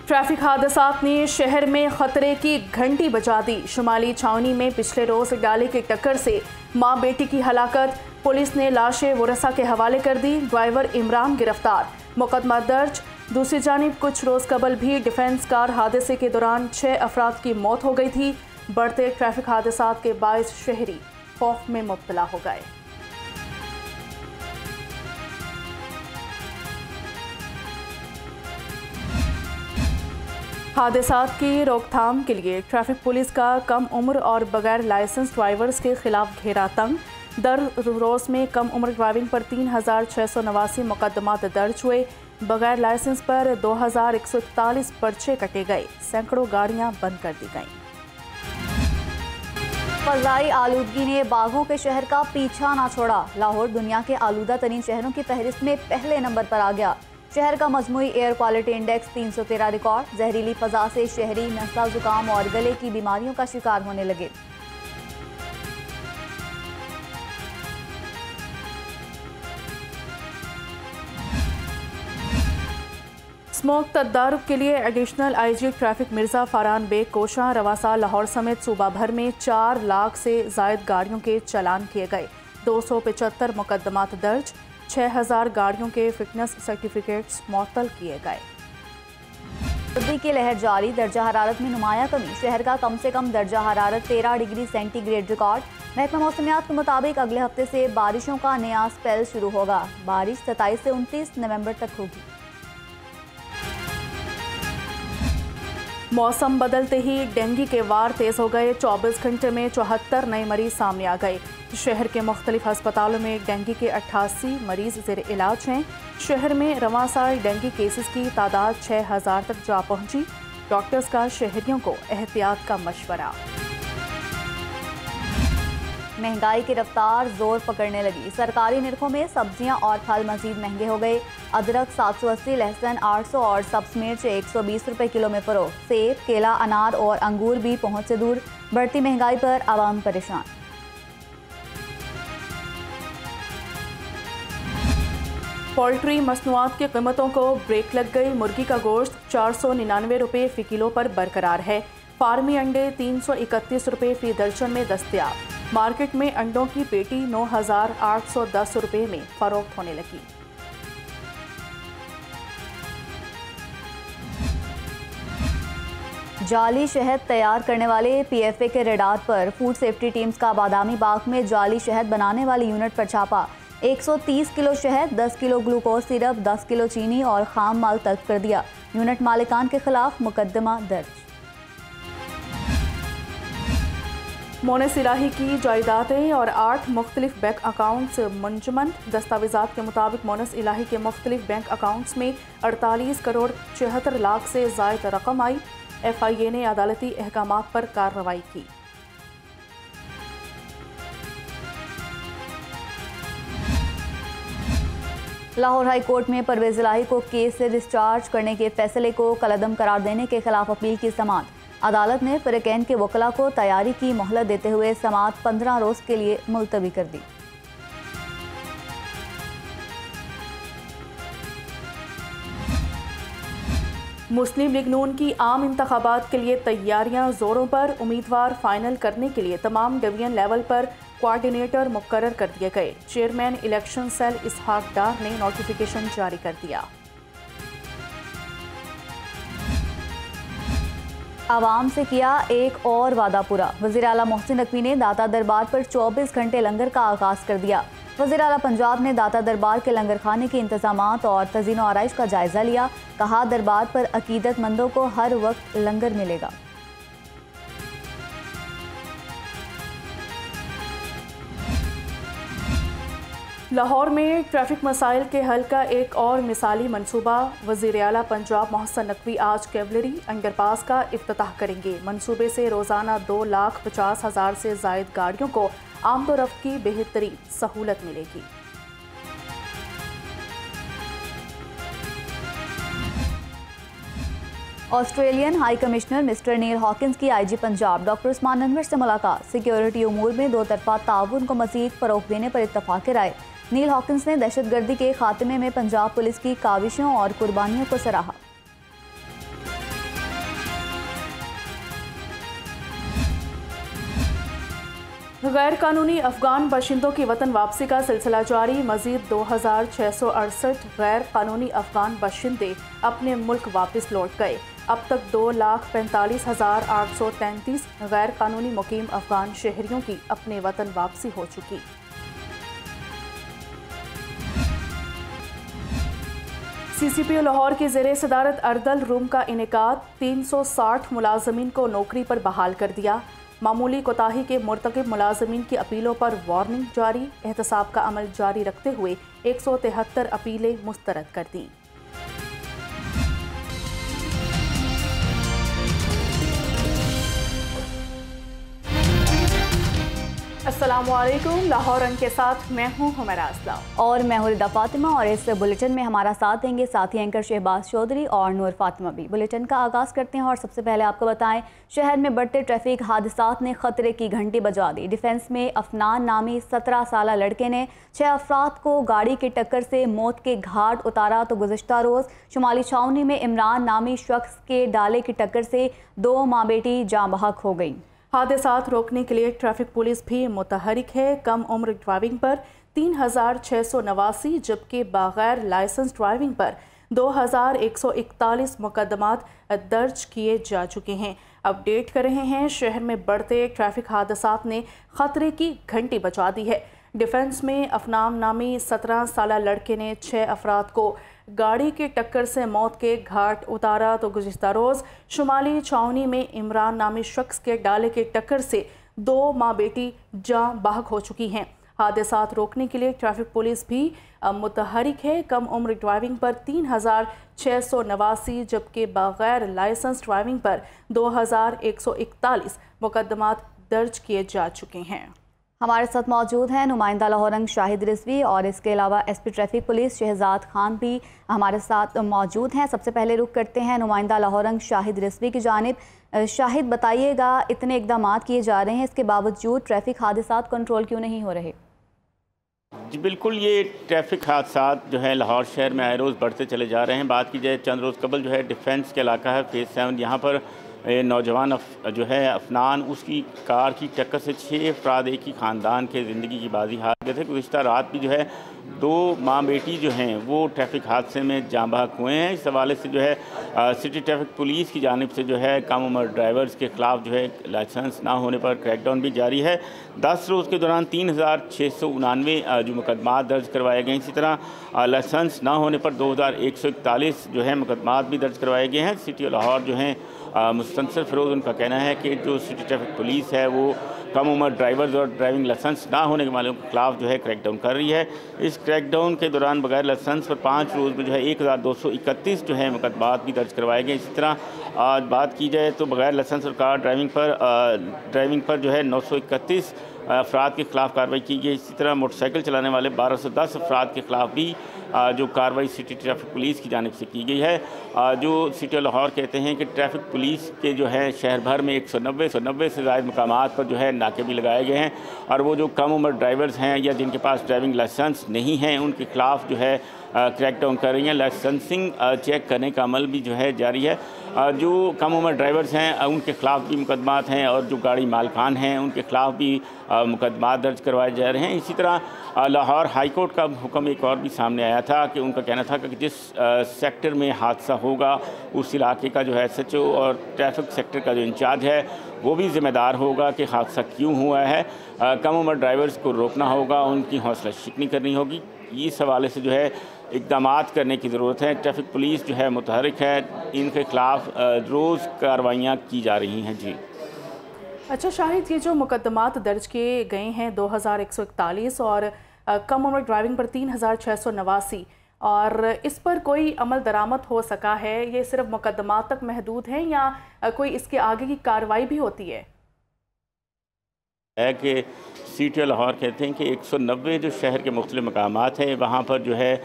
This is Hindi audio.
ट्रैफिक हादसात ने शहर में खतरे की घंटी बजा दी। शुमाली छावनी में पिछले रोज डाले की टक्कर से मां बेटी की हलाकत। पुलिस ने लाशें वरसा के हवाले कर दी। ड्राइवर इमरान गिरफ्तार, मुकदमा दर्ज। दूसरी जानिब कुछ रोज कबल भी डिफेंस कार हादसे के दौरान 6 अफराद की मौत हो गई थी। बढ़ते ट्रैफिक हादसात के बायस शहरी खौफ में मुब्तला हो गए। हादसात की रोकथाम के लिए ट्रैफिक पुलिस का कम उम्र और बगैर लाइसेंस ड्राइवर्स के खिलाफ घेरा तंग। दर रोज में कम उम्र ड्राइविंग पर 3689 मुकदमात दर्ज हुए। बगैर लाइसेंस पर 2141 पर्चे कटे गए। सैकड़ों गाड़ियां बंद कर दी गईं। फजाई आलूदगी ने बाघों के शहर का पीछा ना छोड़ा। लाहौर दुनिया के आलूदा तरीन शहरों की फहरिस्त में पहले नंबर पर आ गया। शहर का मजमूई एयर क्वालिटी इंडेक्स 313 रिकॉर्ड। जहरीली फजा से शहरी नज़ला, जुकाम और गले की बीमारियों का शिकार होने लगे। स्मोक तदारुक के लिए additional IG traffic Mirza Farhan Baig कोशा रवासा लाहौर समेत सूबा भर में 4 लाख से जायद गाड़ियों के चालान किए गए। 275 मुकदमात दर्ज। 6000 गाड़ियों के फिटनेस सर्टिफिकेट्स मुअत्तल किए गए। सर्दी की लहर जारी। दर्जा हरारत में नुमाया कमी। शहर का कम से कम दर्जा हरारत 13 डिग्री सेंटीग्रेड रिकॉर्ड। महकमा मौसमियात के मुताबिक अगले हफ्ते से बारिशों का नया स्पेल शुरू होगा। बारिश 27 से 29 नवंबर तक होगी। मौसम बदलते ही डेंगू के वार तेज हो गए। 24 घंटे में 74 नए मरीज सामने आ गए। शहर के मुख्तलिफ अस्पतालों में डेंगू के 88 मरीज ज़ेर इलाज हैं। शहर में रवां साल डेंगू केसेस की तादाद 6000 तक जा पहुंची। डॉक्टर्स का शहरियों को एहतियात का मशवरा। महंगाई की रफ्तार जोर पकड़ने लगी। सरकारी निरखों में सब्जियां और फल मजीद महंगे हो गए। अदरक 780, लहसुन 800 और सब्ज मिर्च 120 रुपए किलो में फरोख्त। सेब, केला, अनार और अंगूर भी पहुंच से दूर। बढ़ती महंगाई पर आवाम परेशान। पोल्ट्री मसनूआत की कीमतों को ब्रेक लग गई। मुर्गी का गोश्त 499 रुपये फ़ी किलो पर बरकरार है। फार्मी अंडे 331 रुपये फ़ी दर्जन में दस्तयाब। मार्केट में अंडों की पेटी 9810 रुपये में फरोख्त होने लगी। जाली शहद तैयार करने वाले पीएफए के रेडार पर। फूड सेफ्टी टीम्स का बादामी बाग में जाली शहद बनाने वाली यूनिट पर छापा। 130 किलो शहद, 10 किलो ग्लूकोज सिरप, 10 किलो चीनी और खाम माल तलब कर दिया। यूनिट मालिकान के खिलाफ मुकदमा दर्ज। मोनस इलाही की जायदादें और 8 मुख्तलिफ बैंक अकाउंट्स मुंजमद। दस्तावेजात के मुताबिक मोनस इलाही के मुख्तलिफ बैंक अकाउंट्स में 48 करोड़ 76 लाख से ज़ायद रकम आई। FIA ने अदालती अहकामात पर कार्रवाई की। लाहौर हाई कोर्ट में परवेज इलाही को केस से डिस्चार्ज करने के फैसले को कलअदम करार देने के खिलाफ अपील की समाअत। अदालत ने फरीकैन के वकला को तैयारी की मोहलत देते हुए समाअत 15 रोज के लिए मुलतवी कर दी। मुस्लिम लीग नून की आम इंतखाबात के लिए तैयारियां जोरों पर। उम्मीदवार फाइनल करने के लिए तमाम डिवीजन लेवल पर कोऑर्डिनेटर मुकर्रर कर दिए गए। चेयरमैन इलेक्शन सेल इसहाक डार ने नोटिफिकेशन जारी कर दिया। आवाम से किया एक और वादा पूरा। वज़ीर आला मोहसिन नकवी ने दाता दरबार पर 24 घंटे लंगर का आगाज कर दिया। वज़ीर आला पंजाब ने दाता दरबार के लंगर खाने के इंतजामात और तज़ीन और आराइश का जायजा लिया। कहा, दरबार पर अकीदतमंदों को हर वक्त लंगर मिलेगा। लाहौर में ट्रैफिक मसाइल के हल का एक और मिसाली मनसूबा। वज़ीर आला पंजाब मोहसिन नकवी आज कैवलरी अंडरपास का इफ्तिताह करेंगे। मनसूबे से रोज़ाना 2,50,000 से ज़ायद गाड़ियों को आमदोरफ्त की बेहतरीन सहूलत मिलेगी। ऑस्ट्रेलियन हाई कमिश्नर मिस्टर नील हॉकिंस की आईजी पंजाब डॉक्टर उस्मान अनवर से मुलाकात। सिक्योरिटी उमूर में दो तरफा ताउन को मज़ीद फ़रोग़ देने पर इत्तफ़ाक़ राय। नील हॉकिंस ने दहशतगर्दी के खात्मे में पंजाब पुलिस की काविशों और कुर्बानियों को सराहा। गैर कानूनी अफगान बाशिंदों की वतन वापसी का सिलसिला जारी। मजीद 2668 गैर कानूनी अफगान बाशिंदे अपने मुल्क वापस लौट गए। अब तक 2,45,833 गैर कानूनी मुकीम अफगान शहरियों की अपने वतन वापसी हो चुकी। CCPO लाहौर की ज़ेरे सदारत अर्दल रूम का इनेकाद। 360 मुलाजमीन को नौकरी पर बहाल कर दिया। मामूली कोताही के मुर्तकिब मुलाजमीन की अपीलों पर वार्निंग जारी। एहतसाब का अमल जारी रखते हुए 173 अपीलें मुस्तरद कर दी। अस्सलामुअलैकुम। लाहौर रंग के साथ मैं हूँ हुमैरा असलम और मैं हूँ रिदा फातिमा। और इस बुलेटिन में हमारा साथ देंगे साथी एंकर शहबाज चौधरी और नूर फातिमा भी। बुलेटिन का आगाज़ करते हैं और सबसे पहले आपको बताएं, शहर में बढ़ते ट्रैफिक हादसात ने खतरे की घंटी बजा दी। डिफेंस में अफनान नामी 17 साला लड़के ने 6 अफराद को गाड़ी की टक्कर से मौत के घाट उतारा तो गुज़िश्ता रोज़ शुमाली छावनी में इमरान नामी शख्स के डाले की टक्कर से 2 माँ बेटी जाँ बहक हो गई। हादसात रोकने के लिए ट्रैफिक पुलिस भी मुतहरिक है। कम उम्र ड्राइविंग पर 3689 जबकि बगैर लाइसेंस ड्राइविंग पर 2141 मुकदमात दर्ज किए जा चुके हैं। अपडेट कर रहे हैं, शहर में बढ़ते ट्रैफिक हादसात ने खतरे की घंटी बजा दी है। डिफेंस में अफनान नामी 17 साला लड़के ने 6 अफराद को गाड़ी की टक्कर से मौत के घाट उतारा तो गुज़िश्ता रोज़ शुमाली छावनी में इमरान नामी शख्स के डाले की टक्कर से 2 माँ बेटी जाँ बहक हो चुकी हैं। हादसात रोकने के लिए ट्रैफिक पुलिस भी मुतहरिक है। कम उम्र ड्राइविंग पर 3689 जबकि बगैर लाइसेंस ड्राइविंग पर 2141 मुकदमात दर्ज किए जा चुके हैं। हमारे साथ मौजूद हैं नुमाइंदा लाहौर रंग शाहिद रिजवी और इसके अलावा SP traffic police Shahzad Khan भी हमारे साथ मौजूद हैं। सबसे पहले रुख करते हैं नुमाइंदा लाहौर रंग शाहिद रिजवी की जानिब। शाहिद, बताइएगा, इतने इकदाम किए जा रहे हैं, इसके बावजूद ट्रैफिक हादसात कंट्रोल क्यों नहीं हो रहे? जी बिल्कुल, ये ट्रैफिक हादसात जो है लाहौर शहर में आए रोज़ बढ़ते चले जा रहे हैं। बात की जाए चंद रोज़ कबल जो है डिफेंस के इलाका है फेज़ 7, यहाँ पर नौजवान जो है अफनान, उसकी कार की टक्कर से 6 अफराद एक ही ख़ानदान के ज़िंदगी की बाजी हार गए थे। गुज़िश्ता रात भी जो है 2 माँ बेटी जो हैं वो ट्रैफिक हादसे में जाँ बहक हुए हैं। इस हवाले से जो है सिटी ट्रैफिक पुलिस की जानिब से जो है कम उम्र ड्राइवर्स के ख़िलाफ़ जो है लाइसेंस ना होने पर क्रैकडाउन भी जारी है। 10 रोज़ के दौरान 3689 जो मुकदमात दर्ज करवाए गए। इसी तरह लाइसेंस ना होने पर 2141 जो है मुकदमात भी दर्ज करवाए गए हैं। सिटी लाहौर जो हैं मुस्तनसर फ़िरोज़, उनका कहना है कि जो सिटी ट्रैफिक पुलिस है वो कम उम्र ड्राइवर्स और ड्राइविंग लाइसेंस ना होने वालों के खिलाफ जो है क्रैकडाउन कर रही है। इस क्रैकडाउन के दौरान बगैर लाइसेंस पर 5 रोज़ में जो है 1231 जो है मुकदमात भी दर्ज करवाए गए। इसी तरह आज बात की जाए तो बगैर लाइसेंस और कार ड्राइविंग पर जो है 931 अफराद के ख़िलाफ़ कार्रवाई की गई। इसी तरह मोटरसाइकिल चलाने वाले 1210 अफराद के ख़िलाफ़ भी जो कार्रवाई सिटी ट्रैफिक पुलिस की जानिब से की गई है। जो सिटी लाहौर कहते हैं कि ट्रैफिक पुलिस के जो है शहर भर में 190 से ज़ायद मकामात पर जो है नाके भी लगाए गए हैं और वो जो कम उम्र ड्राइवर्स हैं या जिनके पास ड्राइविंग लाइसेंस नहीं हैं उनके ख़िलाफ़ जो है क्रैकडाउन कर रही हैं। लाइसेंसिंग चेक करने का अमल भी जो है जारी है। जो कम उम्र ड्राइवर्स हैं उनके ख़िलाफ़ भी मुकदमात हैं और जो गाड़ी मालकान हैं उनके ख़िलाफ़ भी मुकदमात दर्ज करवाए जा रहे हैं। इसी तरह लाहौर हाई कोर्ट का हुक्म एक और भी सामने आया था कि उनका कहना था कि जिस सेक्टर में हादसा होगा उस इलाके का जो है SHO और ट्रैफिक सेक्टर का जो इंचार्ज है वो भी ज़िम्मेदार होगा कि हादसा क्यों हुआ है। कम उम्र ड्राइवर्स को रोकना होगा, उनकी हौसला शिकनी करनी होगी। इस हवाले से जो है इक़दामात करने की ज़रूरत है। ट्रैफिक पुलिस जो है मुतहरिक है, इनके ख़िलाफ़ रोज़ कार्रवाइयाँ की जा रही हैं। जी अच्छा शाहिद, ये जो मुकदमात दर्ज किए गए हैं 2141 और कम उम्र ड्राइविंग पर 3689 और इस पर कोई अमल दरामद हो सका है, ये सिर्फ मुकदमात तक महदूद है या कोई इसके आगे की कार्रवाई भी होती है? कि सिटी लाहौर कहते हैं कि 190 जो शहर के मुख्तलिफ मकामात हैं वहाँ पर जो है